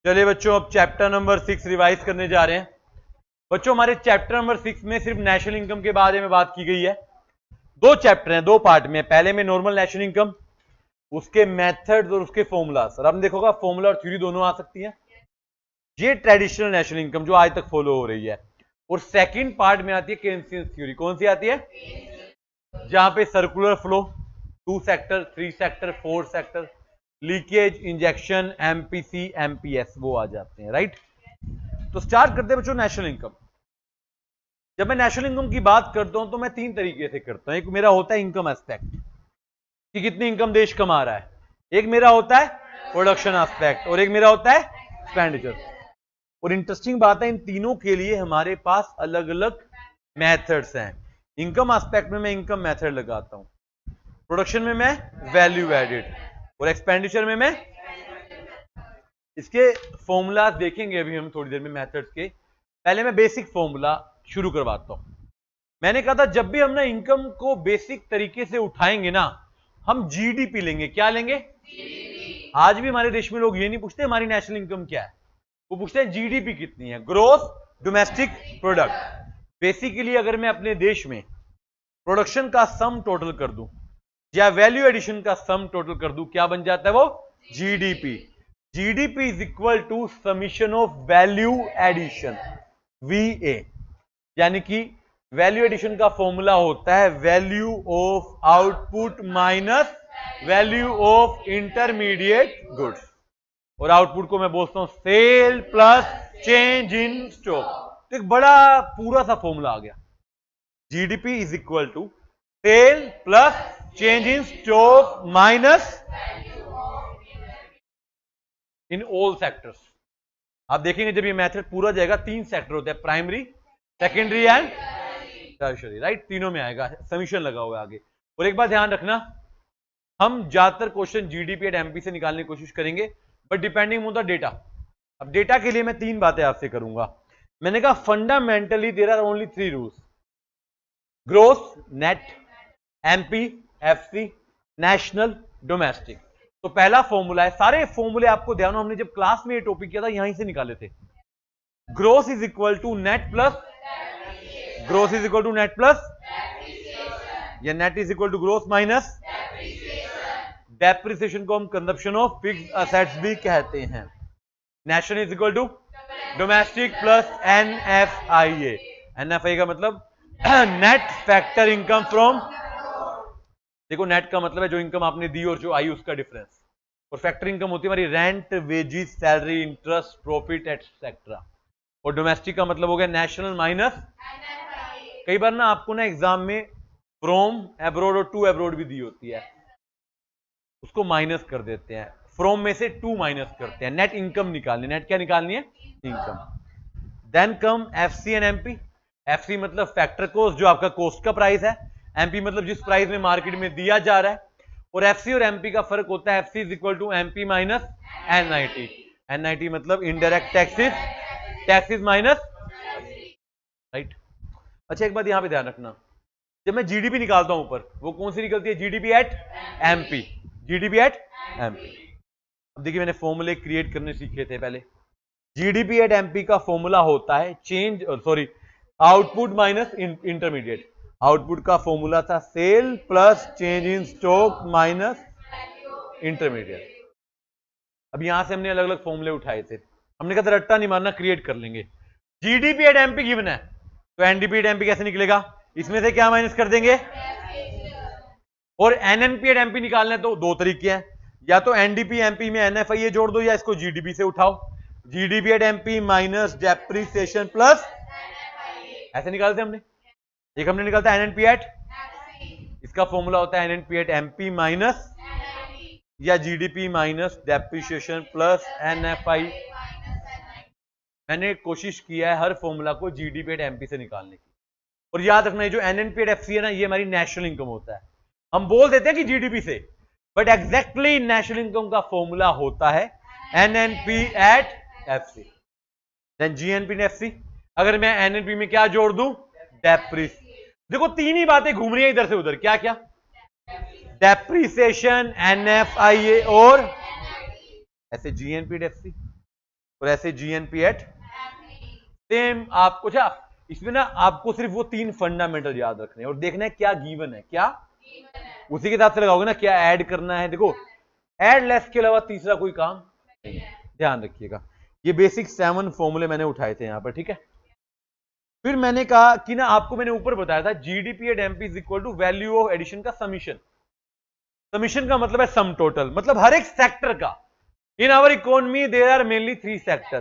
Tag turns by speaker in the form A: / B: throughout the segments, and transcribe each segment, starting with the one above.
A: चलिए बच्चों, अब चैप्टर नंबर 6 रिवाइज करने जा रहे हैं। बच्चों, हमारे चैप्टर नंबर 6 में सिर्फ नेशनल इनकम के बारे में बात की गई है। दो चैप्टर हैं, दो पार्ट में। पहले में नॉर्मल नेशनल इनकम, उसके मेथड्स और उसके फॉर्मूला। सर आपने देखोगा फॉर्मूला और थ्योरी दोनों आ सकती है। ये ट्रेडिशनल नेशनल इनकम जो आज तक फॉलो हो रही है। और सेकंड पार्ट में आती है केन्सियन थ्योरी। कौन सी आती है? जहां पे circular flow, 2 sector, 3 sector, 4 sector, leakage, injection, MPC, MPS वो आ जाते हैं। राइट। तो स्टार्ट करते हैं बच्चों नेशनल इनकम। जब मैं नेशनल इनकम की बात करता हूं तो मैं 3 तरीके से करता हूं। एक मेरा होता है इनकम एस्पेक्ट कि कितनी इनकम देश कमा रहा है, एक मेरा होता है प्रोडक्शन एस्पेक्ट, और एक मेरा होता है एक्सपेंडिचर। और इंटरेस्टिंग बात है, इन तीनों के लिए हमारे पास अलग अलग मेथड्स हैं। इनकम एस्पेक्ट में मैं इनकम मेथड लगाता हूं, प्रोडक्शन में मैं वैल्यू एडेड, और एक्सपेंडिचर में मैं। इसके फॉर्मूला देखेंगे अभी हम थोड़ी देर में मेथड्स के। पहले मैं बेसिक फॉर्मूला शुरू करवाता हूं। मैंने कहा था जब भी हम ना इनकम को बेसिक तरीके से उठाएंगे ना, हम जीडीपी लेंगे। क्या लेंगे? जीडीपी। आज भी हमारे देश में लोग ये नहीं पूछते हमारी नेशनल इनकम क्या है, वो पूछते हैं जीडीपी कितनी है, ग्रोथ डोमेस्टिक प्रोडक्ट। बेसिकली अगर मैं अपने देश में प्रोडक्शन का सम टोटल कर दूं या वैल्यू एडिशन का सम टोटल कर दूं, क्या बन जाता है वो? GDP. GDP is equal to summation of value addition, VA. यानी कि वैल्यू एडिशन का फॉर्मूला होता है value of output minus value of intermediate goods. और आउटपुट को मैं बोलता हूं sale plus change in stock. तो एक बड़ा पूरा सा फॉर्मूला आ गया। GDP is equal to sale plus change in stock minus in all sectors. आप देखेंगे जब ये मेथड पूरा जाएगा, 3 सेक्टर होते हैं, primary, secondary and tertiary. Right, तीनों में आएगा, समीशन लगा हुआ है आगे। और एक बात ध्यान रखना, हम ज्यादातर क्वेश्चन जीडीपी एंड एमपी से निकालने की कोशिश करेंगे, but depending on the data. अब डेटा के लिए मैं 3 बातें आपसे करूंगा। मैंने कहा fundamentally there are only 3 rules, growth net, MP FC, national domestic. तो पहला फॉर्मूला है, सारे फॉर्मूले आपको ध्यान हो, हमने जब क्लास में ये टॉपिक किया था यहीं से निकाले थे। Growth is equal to net plus, growth is equal to net plus, या net is equal to growth minus depreciation को हम कंजप्शन ऑफ फिक्स्ड असेट्स भी कहते हैं। National is equal to domestic plus NFIA. NFI का मतलब net factor income from, देखो net का मतलब है जो इनकम आपने दी और जो आई उसका डिफरेंस, और फैक्टर इनकम होती है हमारी rent, wages, salary, interest, profit etcetera. और डोमेस्टिक का मतलब हो गया नेशनल माइनस। कई बार ना आपको ना एग्जाम में फ्रॉम एब्रोड और टू एब्रोड भी दी होती है, उसको माइनस कर देते हैं, फ्रॉम में से टू माइनस करते हैं, नेट इनकम निकालनी। नेट क्या निकालनी है? Income. Then come FC and MP. FC मतलब फैक्टर कॉस्ट, जो आपका कॉस्ट का प्राइस है। एमपी मतलब जिस प्राइस में मार्केट में दिया जा रहा है। और एफसी और एमपी का फर्क होता है FC is equal to MP minus NIT. NIT मतलब indirect taxes, taxes minus. Right. अच्छा एक बात यहां पे ध्यान रखना, जब मैं जीडीपी निकालता हूं ऊपर, वो कौन सी निकलती है? GDP at MP, GDP at MP. अब देखिए मैंने फॉर्मूले क्रिएट करने सीखे थे पहले। जीडीपी एट एमपी का फॉर्मूला होता है change, sorry, output minus intermediate. Output का फॉर्मूला था sale plus change in stock minus intermediate. अब यहां से हमने अलग अलग फॉर्मूले उठाए थे, हमने कहा रट्टा नहीं मारना, क्रिएट कर लेंगे। जीडीपी एट एमपी गिवन है, तो एनडीपी एट एमपी कैसे निकलेगा? इसमें से क्या माइनस कर देंगे? और एनएनपी एट एमपी निकालना है तो 2 तरीके हैं, या तो एनडीपी एमपी में एनएफआईए जोड़ दो, या इसको जीडीपी से उठाओ। GDP at MP minus depreciation plus, ऐसे निकालते हमने। एक हमने निकालता है एनएनपी एट, इसका फॉर्मूला होता है एनएनपी एट एमपी माइनस या GDP minus depreciation plus NFI. मैंने कोशिश किया है हर फॉर्मूला को जीडीपी एट एमपी से निकालने की। और याद रखना, जो एनएनपी एट एफसी है ना, ये हमारी नेशनल इनकम होता है। हम बोल देते हैं कि जीडीपी से, बट एग्जैक्टली नेशनल इनकम का फॉर्मूला होता है NNP at FC. Then GNP at FC. अगर मैं एनएनपी में क्या जोड़ दूं? डेप्रिस। देखो 3 ही बातें घूम रही है इधर से उधर, क्या क्या? डेप्रिसिएशन, एनएफआईए और ऐसे जीएनपी एट एफसी। और ऐसे जीएनपी एट सेम आपको क्या इसमें ना आपको सिर्फ वो 3 फंडामेंटल याद रखने हैं और देखना है क्या गिवन है, क्या उसी के हिसाब से लगाओगे ना, क्या ऐड करना है। देखो ऐड लेस के अलावा तीसरा कोई काम नहीं है, ध्यान रखिएगा। ये बेसिक 7 फॉर्मूले मैंने उठाए थे यहां पर, ठीक है। फिर मैंने कहा कि ना आपको मैंने ऊपर बताया था GDP at MP is equal to value of addition का समीशन। समीशन का मतलब है सम टोटल, मतलब हर एक सेक्टर का। In our economy there are mainly 3 sector,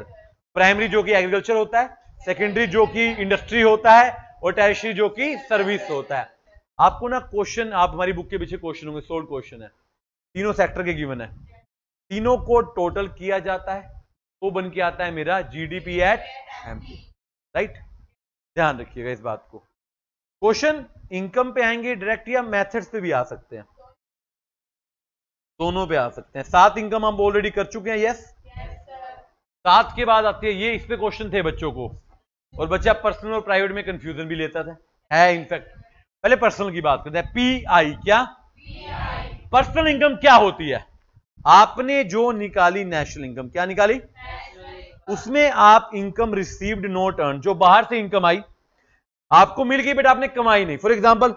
A: primary जो कि एग्रीकल्चर होता है, सेकेंडरी जो कि इंडस्ट्री होता है, और टैरिशरी जो कि सर्विस होता है। आपको ना क्वेश्चन, आप हमारी बुक के पीछे क्वेश्चन होंगे, सोल्व क्वेश्चन है, तीनों सेक्टर के गिवन है, तीनों को टोटल किया जाता है तो बन के आता है मेरा जीडीपी एट एमपी, राइट। ध्यान रखिएगा इस बात को। क्वेश्चन इनकम पे आएंगे डायरेक्ट या मेथड्स पे भी आ सकते हैं, दोनों पे आ सकते हैं। 7 इनकम हम ऑलरेडी कर चुके हैं, यस। 7 के बाद आती है ये, इस पे क्वेश्चन थे बच्चों को, और बच्चा पर्सनल और प्राइवेट में कंफ्यूजन भी लेता था, है इनफैक्ट। पहले पर्सनल की बात करते हैं। पीआई क्या, पर्सनल इनकम क्या होती है? आपने जो निकाली नेशनल इनकम, क्या निकाली, उसमें आप इनकम रिसीव्ड नॉट अर्न, जो बाहर से इनकम आई आपको मिल गई बट आपने कमाई नहीं। For example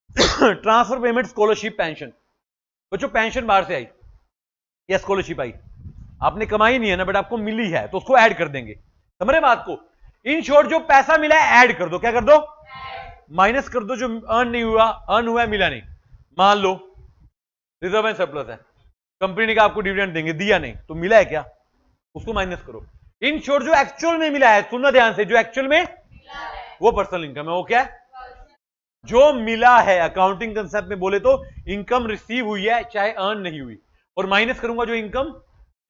A: transfer payment, scholarship, pension. बच्चों पेंशन बाहर से आई या स्कॉलरशिप आई, आपने कमाई नहीं है ना बट आपको मिली है, तो उसको ऐड कर देंगे, समझ रहे बात को। इन शॉर्ट जो पैसा मिला है ऐड कर दो, क्या कर दो, माइनस कर दो जो अर्न नहीं हुआ, अर्न हुआ है मिला नहीं। मान लो रिजर्व एंड सरप्लस है, कंपनी ने कहा आपको डिविडेंड देंगे, दिया नहीं, तो मिला है क्या, उसको माइनस करो। इन शॉर्ट जो एक्चुअल में मिला है, सुनना ध्यान से, जो एक्चुअल में वो पर्सनल इनकम है, वो क्या है, जो मिला है। अकाउंटिंग कंसेप्ट में बोले तो इनकम रिसीव हुई है चाहे अर्न नहीं हुई, और माइनस करूंगा जो इनकम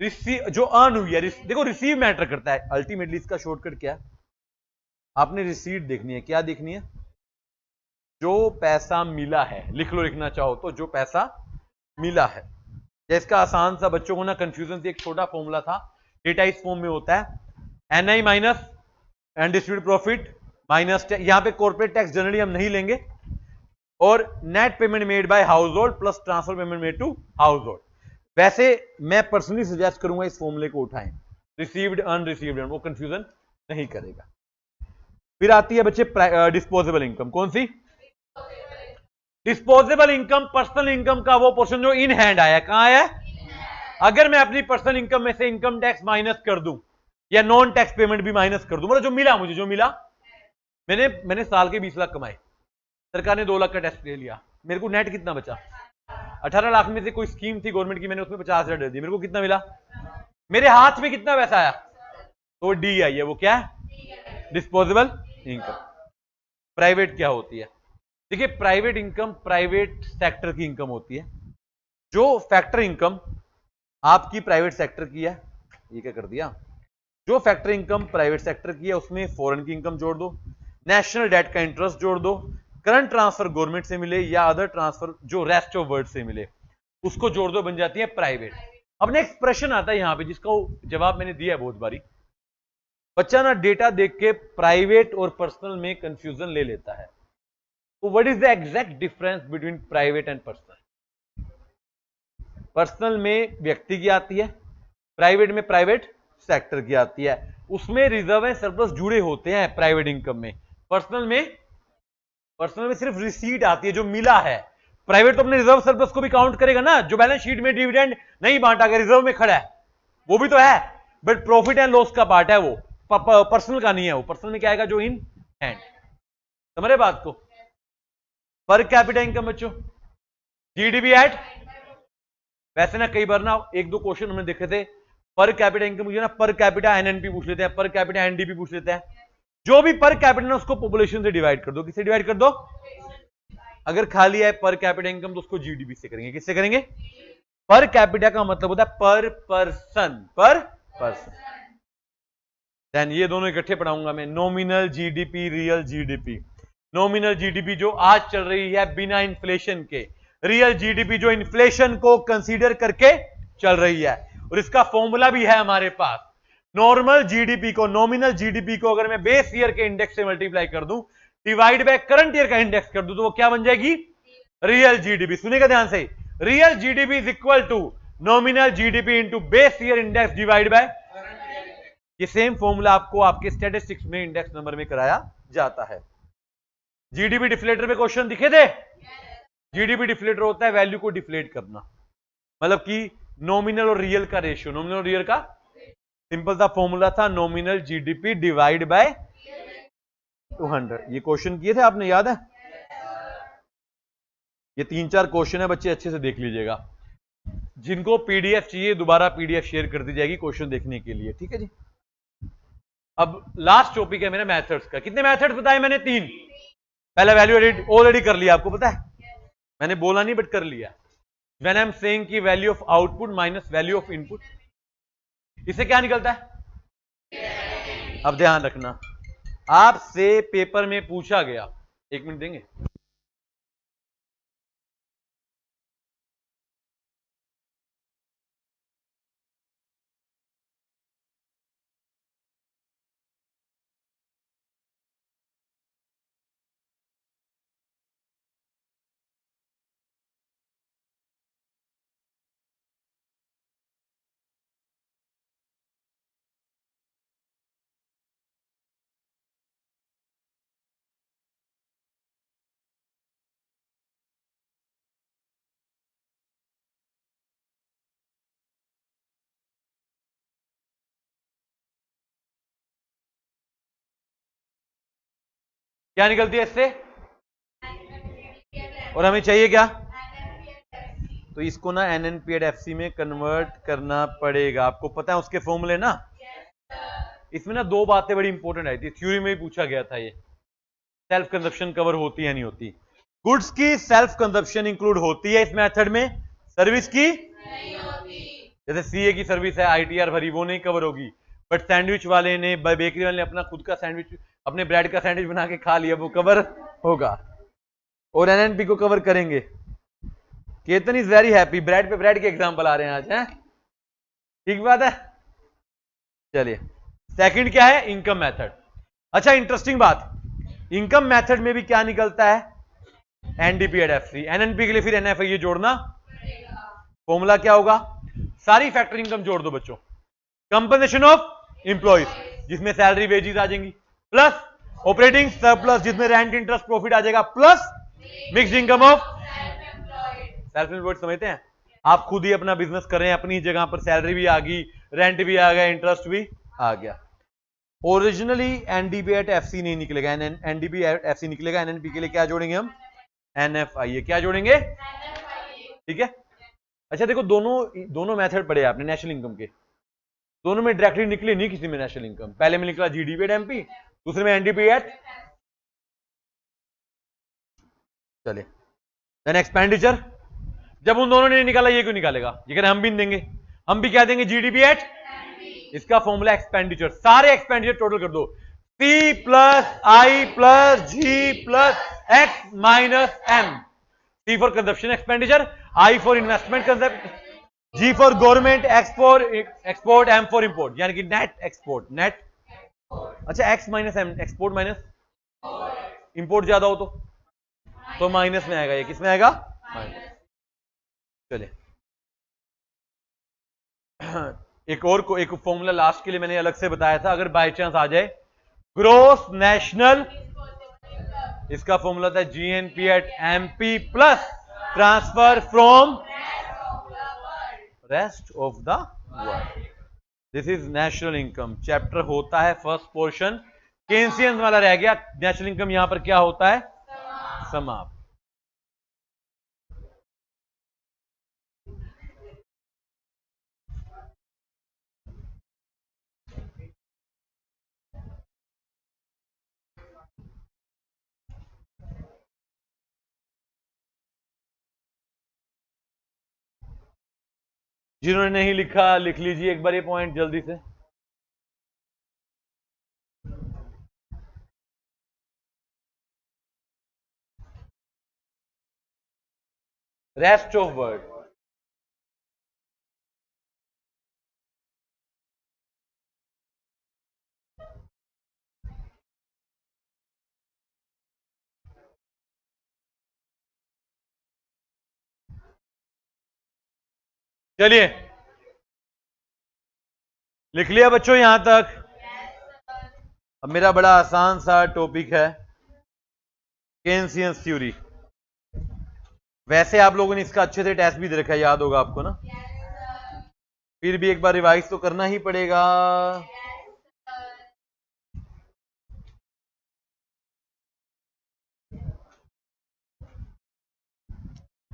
A: रिसीव, जो अर्न हुई है। देखो रिसीव मैटर करता है अल्टीमेटली, इसका शॉर्टकट क्या है, आपने रिसीट देखनी है, क्या देखनी है, जो पैसा मिला है, लिख लो लिखना चाहो तो, जो पैसा मिला है। इसका आसान सा बच्चों को ना कंफ्यूजन से एक छोटा फॉर्मूला था, डेटा इस फॉर्म में होता है, NI minus undistributed profit minus, यहां पे कॉर्पोरेट टैक्स जनरली हम नहीं लेंगे, और net payment made by household plus transfer payment made to household. वैसे मैं पर्सनली सजेस्ट करूंगा इस फॉर्मूले को उठाएं, रिसीव्ड अनरिसीव्ड, वो कंफ्यूजन नहीं करेगा। फिर आती है बच्चे डिस्पोजेबल इनकम, कौन सी, डिस्पोजेबल इनकम पर्सनल इनकम का वो पोर्शन जो इन हैंड आया, कहां आया, अगर मैं अपनी पर्सनल इनकम में से इनकम टैक्स माइनस कर दूं या नॉन टैक्स पेमेंट भी माइनस कर दूं, मतलब जो मिला मुझे, जो मिला, मैंने साल के 20 लाख कमाए, सरकार ने 2 लाख का टैक्स ले लिया, मेरे को नेट कितना बचा, 18 लाख में से कोई स्कीम थी गवर्नमेंट की, मैंने उसमें 50,000 दे दी, मेरे को कितना मिला, मेरे हाथ में कितना पैसा आया, तो डी आई है, वो क्या है, डिस्पोजेबल इनकम। प्राइवेट क्या होती है, देखिए प्राइवेट इनकम प्राइवेट सेक्टर की इनकम होती है, जो फैक्टर इनकम आपकी प्राइवेट सेक्टर की है, ये क्या कर दिया, जो फैक्टर इनकम प्राइवेट सेक्टर की है उसमें फॉरेन की इनकम जोड़ दो, नेशनल डेट का इंटरेस्ट जोड़ दो, करंट ट्रांसफर गवर्नमेंट से मिले या अदर ट्रांसफर जो रेस्ट ऑफ वर्ल्ड से मिले, उसको जोड़ दो, बन जाती है प्राइवेट। अब नेक्स्ट प्रश्न आता है यहां पे, जिसका जवाब मैंने दिया है बहुत बारी, बच्चा ना डेटा देख के प्राइवेट और पर्सनल में कंफ्यूजन ले लेता है, तो what is the exact difference between private and personal. Personal में व्यक्ति की आती है, प्राइवेट में प्राइवेट सेक्टर की आती है, उसमें रिजर्व एंड सरप्लस जुड़े होते हैं प्राइवेट इनकम में, पर्सनल में सिर्फ रिसीट आती है, जो मिला है। प्राइवेट तो अपने रिजर्व सरप्लस को भी काउंट करेगा ना, जो बैलेंस शीट में डिविडेंड नहीं बांटा गया, रिजर्व में खड़ा है, वो भी तो है, बट प्रॉफिट एंड लॉस का पार्ट है वो, पर्सनल का नहीं है वो। पर्सनल में क्या आएगा, जो इन हैंड, समझ रहे बात को। पर कैपिटा इनकम बच्चों, जीडीपी एट, वैसे ना कई बार ना 1-2 क्वेश्चन हमने देखे थे, पर कैपिटा इनकम मुझे ना पर कैपिटा एनएनपी पूछ लेते हैं, पर कैपिटा एनडीपी पूछ लेते हैं, जो भी पर कैपिटा ना उसको पॉपुलेशन से डिवाइड कर दो, किससे डिवाइड कर दो, अगर खाली है पर कैपिटा इनकम तो उसको जीडीपी से करेंगे, किससे करेंगे, पर कैपिटा का मतलब होता है पर पर्सन। देन ये दोनों इकट्ठे पढ़ाऊंगा मैं, nominal GDP, real GDP. Nominal GDP जो आज चल रही है बिना इन्फ्लेशन के, रियल जीडीपी जो इन्फ्लेशन को कंसीडर करके चल रही है, और इसका फॉर्मूला भी है हमारे पास। नॉर्मल जीडीपी को, नॉमिनल जीडीपी को अगर मैं बेस ईयर के इंडेक्स से मल्टीप्लाई कर दूं, डिवाइड बाय करंट ईयर का इंडेक्स कर दूं, तो वो क्या बन जाएगी, रियल जीडीपी। सुनिएगा ध्यान से, real GDP is equal to nominal GDP into base year index divide by, ये सेम फॉर्मूला आपको आपके स्टैटिस्टिक्स में इंडेक्स नंबर में कराया जाता है। जीडीपी डिफ्लेटर में क्वेश्चन दिखे थे। जीडीपी डिफ्लेटर होता है वैल्यू को डिफ्लेट करना, मतलब कि नॉमिनल और रियल का रेशियो, नॉमिनल और रियल का सिंपल सा फॉर्मूला था नॉमिनल जीडीपी डिवाइड बाय 200। ये क्वेश्चन किए थे आपने, याद है? ये 3-4 क्वेश्चन है बच्चे, अच्छे से देख लीजिएगा। जिनको पीडीएफ चाहिए दोबारा पीडीएफ शेयर कर दी जाएगी क्वेश्चन देखने के लिए, ठीक है जी। अब लास्ट टॉपिक है मेरा मैथड्स का। कितने मैथड्स बताए मैंने? 3। पहला वैल्यू एडिट ऑलरेडी कर लिया, आपको पता है, मैंने बोला नहीं बट कर लिया। व्हेन आई एम सेइंग कि value of output minus value of input, इससे क्या निकलता है? अब ध्यान रखना, आपसे पेपर में पूछा गया, 1 मिनट देंगे? क्या निकलती है इससे? और हमें चाहिए क्या? तो इसको ना NNP/FC में कन्वर्ट करना पड़ेगा। आपको पता है उसके फॉर्मूले ना? इसमें ना 2 बातें बड़ी इंपॉर्टेंट आई थी, थ्योरी में भी पूछा गया था। ये सेल्फ कंजप्शन कवर होती है नहीं होती? गुड्स की सेल्फ कंजप्शन इंक्लूड होती है इस मेथड में, सर्विस की नहीं होती। जैसे सीए की सर्विस है, आईटीआर भरी, वो नहीं कवर होगी। बट सैंडविच वाले ने, बेकरी वाले ने अपना खुद का सैंडविच, अपने ब्रेड का सैंडविच बना के खा लिया, वो कवर होगा। और एनएनपी को कवर करेंगे। Ketan is very happy, bread पे ब्रेड के एग्जांपल आ रहे हैं आज, हैं? ठीक बात है। चलिए, सेकंड क्या है? Income method. अच्छा, इंटरेस्टिंग बात, इनकम मेथड में भी क्या निकलता है? NDP/FC। एनएनपी के लिए फिर NFIA जोड़ना, फॉर्मूला क्या होगा? सारी फैक्टर इनकम जोड़ दो बच्चों, कंपनसेशन ऑफ इंप्लॉइज जिसमें सैलरी वेजेस आ जाएंगी, प्लस ऑपरेटिंग सरप्लस जिसमें रेंट इंटरेस्ट प्रॉफिट आ जाएगा, plus mixed income of self employed. समझते हैं, आप खुद ही अपना बिजनेस कर रहे हैं, अपनी जगह पर सैलरी भी आ गई, रेंट भी आ गया, इंटरेस्ट भी आ गया। ओरिजिनली NDP/FC नहीं निकलेगा, NDP/FC निकलेगा। एनएनपी के लिए क्या जोड़ेंगे हम? NFIA। क्या जोड़ेंगे? ठीक है। अच्छा देखो, दोनों मेथड पढ़े आपने नेशनल इनकम के, दोनों में डायरेक्टली निकले नहीं किसी में नेशनल इनकम। पहले में निकला GDP/MP, दूसरे में NDP/। चलिए, देन एक्सपेंडिचर। जब उन दोनों ने नहीं निकाला, ये क्यों निकालेगा? ये कह रहे हम भी देंगे, हम भी क्या देंगे? GDP/। इसका फॉर्मूला एक्सपेंडिचर, सारे एक्सपेंडिचर टोटल कर दो, P plus I plus G plus X minus M। P for consumption expenditure, I for investment consumption, G for government, X for export, M for import, यानी कि net export, net. अच्छा, X minus M, export minus import ज्यादा हो तो minus में आएगा। ये किस में आएगा? माइनस। चलिए, एक फॉर्मूला लास्ट के लिए मैंने अलग से बताया था, अगर बाय चांस आ जाए ग्रोस नेशनल, इसका फॉर्मूला था GNP/MP plus transfer from rest of the world. This is national income. Chapter होता है फर्स्ट पोर्शन, केंसियन वाला रह गया। नेशनल इनकम यहां पर क्या होता है? समाप्त। जिन्होंने नहीं लिखा लिख लीजिए एक बार ये पॉइंट जल्दी से। रेस्ट ऑफ वर्ल्ड, चलिए लिख लिया बच्चों यहां तक? अब मेरा बड़ा आसान सा टॉपिक है केन्सियन थ्योरी। वैसे आप लोगों ने इसका अच्छे से टेस्ट भी दे रखा है, याद होगा आपको ना। फिर भी एक बार रिवाइज तो करना ही पड़ेगा।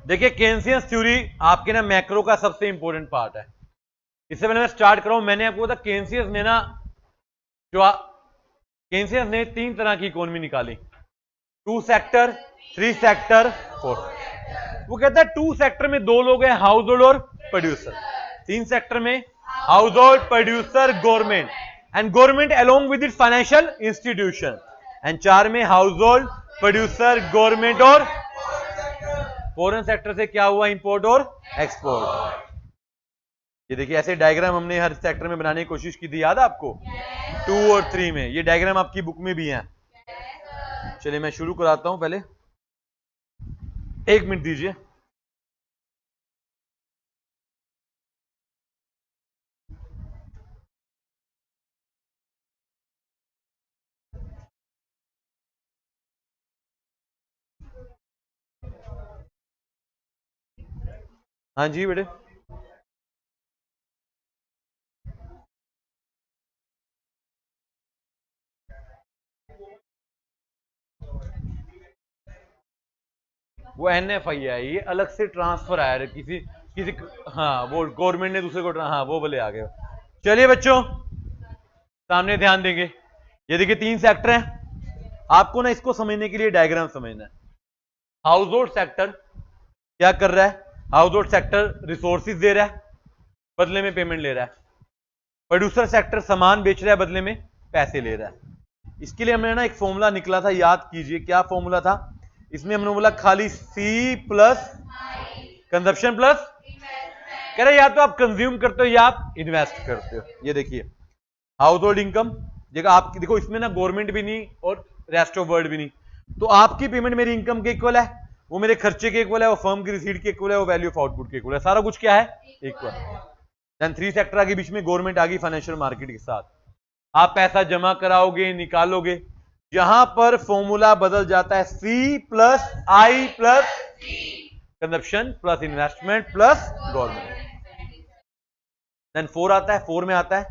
A: देखिए केन्सियन थ्योरी आपके ना मैक्रो का सबसे इंपॉर्टेंट पार्ट है। इससे पहले मैं स्टार्ट कर रहा हूं, मैंने आपको बताया केन्सियस ने ना केन्सियस ने 3 तरह की इकोनॉमी निकाली, 2 सेक्टर, 3 सेक्टर, 4। वो कहता है 2 सेक्टर में 2 लोग हैं, हाउस होल्ड और प्रोड्यूसर। 3 सेक्टर में house hold, producer, government and government along with its financial institution. And 4 में हाउस होल्ड, प्रोड्यूसर, गवर्नमेंट और फॉरेन सेक्टर से क्या हुआ, इंपोर्ट और एक्सपोर्ट। ये देखिए ऐसे डायग्राम हमने हर सेक्टर में बनाने की कोशिश की थी, याद है आपको? 2 और 3 में ये डायग्राम आपकी बुक में भी है। चलिए मैं शुरू कराता हूं, पहले 1 मिनट दीजिए। हाँ जी बेटे। वो NFI है, ये अलग से ट्रांसफर आया किसी किसी, हाँ वो गवर्नमेंट ने दूसरे को, हाँ वो बोले आ गए। चलिए बच्चों सामने ध्यान देंगे। ये देखिए 3 सेक्टर हैं, आपको ना इसको समझने के लिए डायग्राम समझना है। हाउस होल्ड सेक्टर क्या कर रहा है? हाउस होल्ड सेक्टर रिसोर्सेज दे रहा है, बदले में पेमेंट ले रहा है। प्रोड्यूसर सेक्टर सामान बेच रहा है, बदले में पैसे ले रहा है। इसके लिए हमने ना एक फॉर्मूला निकला था, याद कीजिए क्या फॉर्मूला था। इसमें हमने बोला खाली C प्लस कंजप्शन प्लस, कह रहे या तो आप कंज्यूम करते हो या आप इन्वेस्ट करते हो। ये देखिए हाउस होल्ड इनकम जगह आपकी, देखो इसमें ना गवर्नमेंट भी नहीं और रेस्ट ऑफ वर्ल्ड भी नहीं, तो आपकी पेमेंट मेरी इनकम के इक्वल है, वो मेरे खर्चे के इक्वल है, वो फर्म की रिसीट के इक्वल है, वो वैल्यू ऑफ आउटपुट के इक्वल है, सारा कुछ क्या है इक्वल। देन 3 सेक्टर आगे, बीच में गवर्नमेंट आ गई फाइनेंशियल मार्केट के साथ। आप पैसा जमा कराओगे, निकालोगे, यहां पर फॉर्मूला बदल जाता है C plus I plus consumption plus investment plus government. Then 4 आता है, 4 में आता है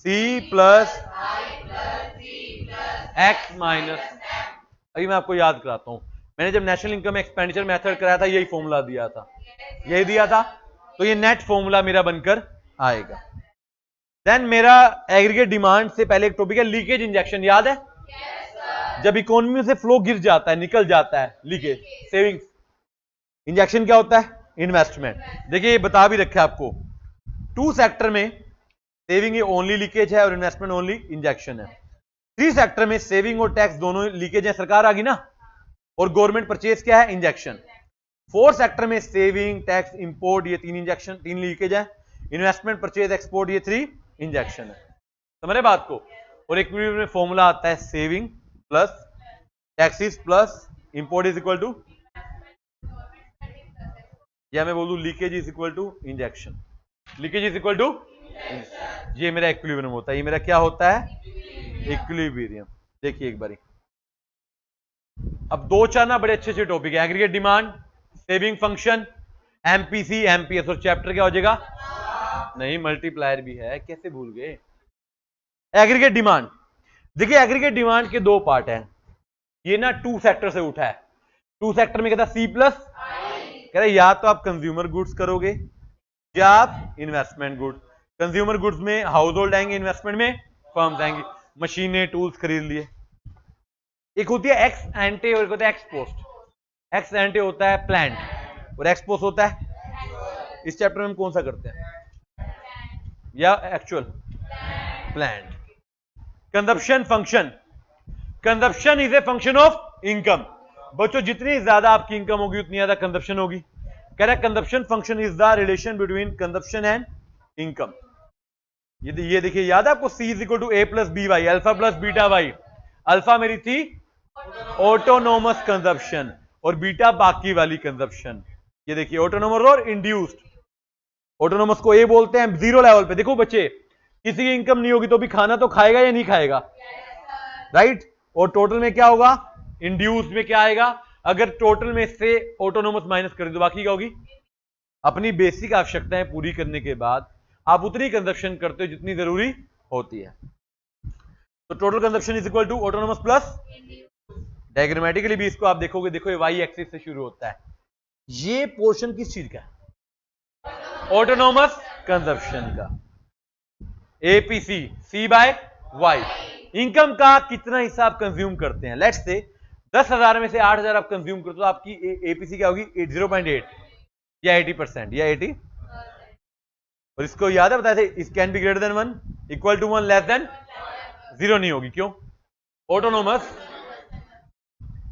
A: C प्लस X माइनस। अभी मैं आपको याद कराता हूं, मैंने जब नेशनल इनकम एक्सपेंडिचर मेथड कराया था यही फॉर्मूला दिया था, यही दिया था, तो ये नेट फॉर्मूला मेरा बनकर आएगा। देन मेरा एग्रीगेट डिमांड से पहले एक टॉपिक है लीकेज इंजेक्शन, याद है? जब इकोनॉमी से फ्लो गिर जाता है, निकल जाता है, लीकेज, सेविंग्स। इंजेक्शन क्या होता है? इन्वेस्टमेंट। देखिए ये बता भी रखा है आपको, 2 सेक्टर में सेविंग ओनली लीकेज है और इन्वेस्टमेंट ओनली इंजेक्शन है। 3 सेक्टर में सेविंग और टैक्स दोनों लीकेज है, सरकार आ गई ना, और गवर्नमेंट परचेज क्या है? इंजेक्शन। 4 सेक्टर में सेविंग, टैक्स, इंपोर्ट, ये 3 इंजेक्शन, 3 लीकेज है, इन्वेस्टमेंट, परचेज, एक्सपोर्ट, ये 3 इंजेक्शन है। समझ रहे बात को? और एक में फॉर्मूला आता है saving plus taxes plus import is equal to, या मैं बोलूं leakage is equal to injection, leakage is equal to, ये मेरा इक्विलिब्रियम होता है। ये मेरा क्या होता है? इक्विलिब्रियम। देखिए एक बारी, अब 2-4 ना बड़े अच्छे अच्छे टॉपिक है, aggregate demand, saving function, MPC, MPS, और चैप्टर क्या हो जाएगा? नहीं, मल्टीप्लायर भी है, कैसे भूल गए? एग्रीगेट डिमांड, देखिए एग्रीगेट डिमांड के 2 पार्ट है, ये ना 2 सेक्टर से उठा है। 2 सेक्टर में कहता है C प्लस, कह रहे या तो आप कंज्यूमर गुड्स करोगे या आप इन्वेस्टमेंट गुड्स। कंज्यूमर गुड्स में हाउस होल्ड आएंगे, इन्वेस्टमेंट में फर्म्स आएंगी, मशीनें, टूल्स खरीद लिए। एक होती है एक्स एंटे और एक होता है एक्स पोस्ट। एक्स एंटे होता है प्लान्ड और एक्स पोस्ट होता है, इस चैप्टर में हम कौन सा करते हैं? या actual? Planned. Consumption function, consumption is a function of income. बच्चों जितनी ज्यादा आपकी इनकम होगी उतनी ज्यादा कंजप्शन होगी। कह रहा है consumption function is the relation between consumption and income. ये देखिए याद है आपको, C is equal to A plus B Y, alpha plus beta Y. अल्फा मेरी थी ऑटोनोमस कंजप्शन और बीटा बाकी वाली कंजप्शन। ये देखिए ऑटोनोमस और इंड्यूस्ड। ऑटोनोमस को A बोलते हैं जीरो लेवल पे। देखो बच्चे, किसी की इनकम नहीं होगी तो भी खाना तो खाएगा या नहीं खाएगा? राइट। और टोटल में क्या होगा, इंड्यूस्ड में क्या आएगा, अगर टोटल में से ऑटोनोमस माइनस कर दो बाकी क्या होगी, अपनी बेसिक आवश्यकताएं पूरी करने के बाद आप उतनी कंजप्शन करते हो जितनी जरूरी होती है। तो total consumption is equal to autonomous plus, diagrammatically भी इसको आप देखोगे, देखो ये वाई एक्सिस से शुरू होता है। ये पोर्शन किस चीज का है, ऑटोनोमस कंजप्शन का, एपीसी सी बाय वाई। इनकम का कितना हिस्सा आप कंज्यूम करते हैं, लेट्स से 10,000 में से 8,000 आप कंज्यूम करते हो, तो आपकी एपीसी क्या होगी 0.8 या 80% या 80। और इसको याद है बताए थे, इस can be greater than 1, equal to 1, less than 0 नहीं होगी, क्यों, ऑटोनोमस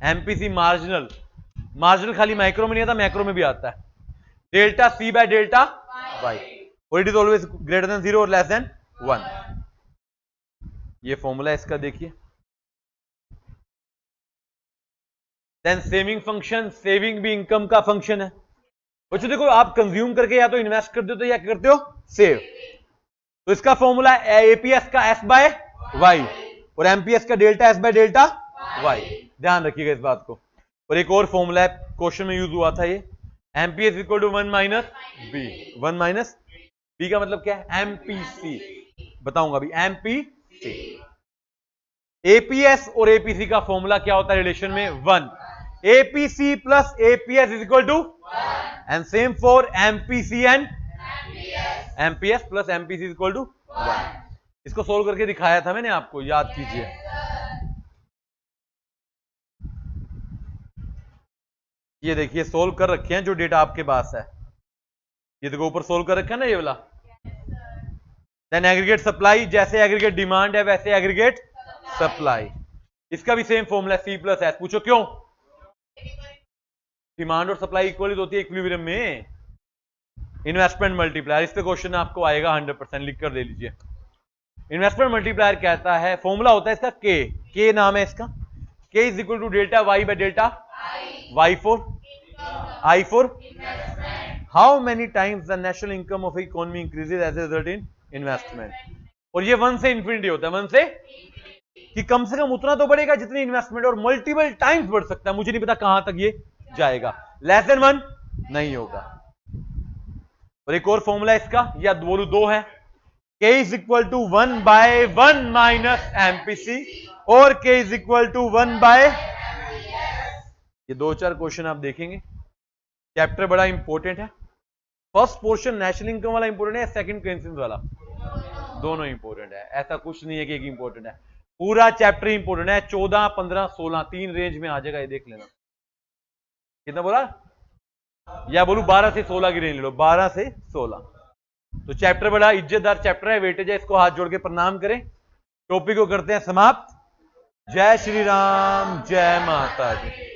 A: एमपीसी मार्जिनल, मार्जिनल खाली माइक्रो में नहीं आता, मैक्रो में भी आता है, delta C by delta Y, और it is always greater than 0 और लेस देन 1। ये फॉर्मूला इसका देखिए। देन सेविंग फंक्शन, सेविंग भी इनकम का फंक्शन है। बच्चों देखो, आप कंज्यूम करके या तो इन्वेस्ट करते हो तो या करते हो सेव। तो इसका फॉर्मूला एपीएस का एस बाय वाई और एमपीएस का delta S by delta Y, ध्यान रखिएगा इस बात को। और एक और फॉर्मूला है, क्वेश्चन में यूज हुआ था ये, MPS equal to 1 minus B. 1 minus B का मतलब क्या है, एमपीसी, बताऊंगा अभी, एमपीसी। एपीएस और एपीसी का फॉर्मूला क्या होता है रिलेशन में, 1, APC plus APS is equal to, and same for MPC and MPS plus MPC is equal to 1। इसको सोल्व करके दिखाया था मैंने आपको, याद कीजिए। ये देखिए सोल्व कर रखे हैं जो डेटा आपके पास है, ये देखो ऊपर सोल्व कर रखा है ना ये वाला। देन एग्रीगेट सप्लाई, जैसे एग्रीगेट डिमांड है वैसे एग्रीगेट सप्लाई, इसका भी same formula C plus S. पूछो क्यों, डिमांड और सप्लाई इक्वल होती है इक्विलिब्रियम में, इन्वेस्टमेंट मल्टीप्लायर, इस पे क्वेश्चन आपको आएगा 100%, लिख कर दे लीजिए। इन्वेस्टमेंट मल्टीप्लायर कहता है, फॉर्मूला होता है इसका के नाम है इसका, K is equal to delta Y by delta Y for I for how many times the national income of economy increases as a result in investment. और ये 1 से इंफिनिटी होता है, 1 से कि कम से कम उतना तो बढ़ेगा जितनी इन्वेस्टमेंट, और मल्टीपल टाइम्स बढ़ सकता है, मुझे नहीं पता कहां तक ये जाएगा, लेस देन 1 नहीं होगा। और एक और फॉर्मूला इसका, या बोलू 2 है, k is equal to 1 by 1 minus MPC और k is equal to 1 by, ये 2-4 क्वेश्चन आप देखेंगे। चैप्टर बड़ा इंपॉर्टेंट है, फर्स्ट पोर्शन नेशनल इनकम वाला इंपॉर्टेंट है, सेकंड करेंसी वाला, दोनों इंपॉर्टेंट है, ऐसा कुछ नहीं है कि एक इंपॉर्टेंट है, पूरा चैप्टर इंपॉर्टेंट है। 14, 15, 16 3 रेंज में आ जाएगा, ये देख लेना। कितना बोला, या बोलू 12 से 16 की रेंज ले लो, 12 से 16। तो चैप्टर बड़ा इज्जतदार चैप्टर है, वेटेज है, इसको हाथ जोड़ के प्रणाम करें। टॉपिक को करते हैं समाप्त। जय श्री राम, जय माता दी।